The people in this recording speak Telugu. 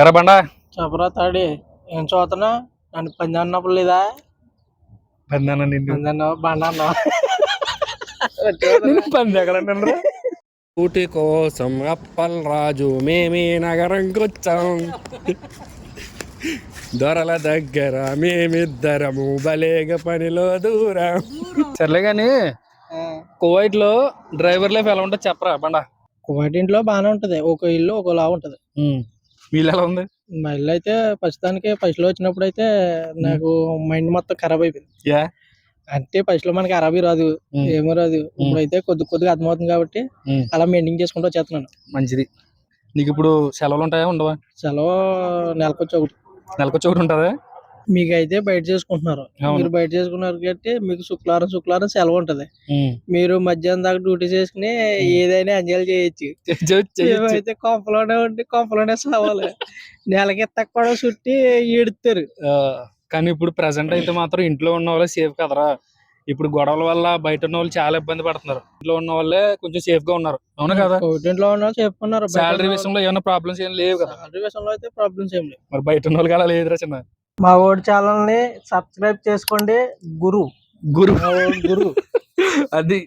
ఎరా బండా చెప్పరా తాడి ఏం చూస్తున్నా నన్ను పంది అన్నప్పుడు లేదా పందాన నిన్ను పంది అన్నావు బండ అన్నావు నిన్ను పంది ఎక్కడ ఊటి కోసం అప్పల్ రాజు మేమే నగరంకొచ్చాం దొరల దగ్గర మేమిద్దరము బలేగ పనిలో దూరం. సర్లే గాని కువైట్ లో డ్రైవర్ లైఫ్ ఎలా ఉంటుంది చెప్పరా బండా. కువైట్ ఇంట్లో బాగానే ఉంటది, ఒక ఇల్లు ఒకలా ఉంటది. వీళ్ళు ఎలా ఉంది? మా ఇల్లు అయితే ప్రస్తుతానికి ఫస్ట్ లో వచ్చినప్పుడు అయితే నాకు మైండ్ మొత్తం ఖరాబ్ అయిపోయింది. యా అంటే ఫస్ట్ లో మనకి అరబీ రాదు, ఏమో రాదు. ఇప్పుడైతే కొద్దిగా అర్థమవుతుంది కాబట్టి అలా మెయింటైన్ చేసుకుంటూ వచ్చేస్తున్నాను. మంచిది. నీకు ఇప్పుడు సెలవులు ఉంటాయా ఉండవా? సెలవు నెలకొచ్చి ఒకటి. నెలకొచ్చి ఒకటి ఉంటుందా? మీకైతే బయట చేసుకుంటున్నారు, మీరు బయట చేసుకున్నారు కాబట్టి మీకు శుక్రవారం సెలవు ఉంటది. మీరు మధ్యాహ్నం దాకా డ్యూటీ చేసుకుని ఏదైనా ఎంజాయ్ చేయొచ్చు. అయితే కొంపలోనే సావాలి. నెలకి తక్కువ చుట్టి ఈడుతారు. కానీ ఇప్పుడు ప్రెసెంట్ అయితే మాత్రం ఇంట్లో ఉన్న వాళ్ళే సేఫ్ కదరా. ఇప్పుడు గొడవల వల్ల బయట ఉన్న వాళ్ళు చాలా ఇబ్బంది పడుతున్నారు, ఇంట్లో ఉన్న వాళ్ళే కొంచెం సేఫ్ గా ఉన్నారు. అవునా కదా? ఇంట్లో ఉన్న వాళ్ళు చెప్పుకున్నారు. శాలరీ విషయంలో ఏమైనా ప్రాబ్లమ్స్ ఏం లేవు కదా? శాలరీ విషయంలో అయితే ప్రాబ్లమ్స్ ఏం లేవు. మరి బయట ఉన్న వాళ్ళకి అలా లేదురా చిన్న. మా ఓడి ఛానల్ ని సబ్స్క్రైబ్ చేసుకోండి. గురు గురు గురు అది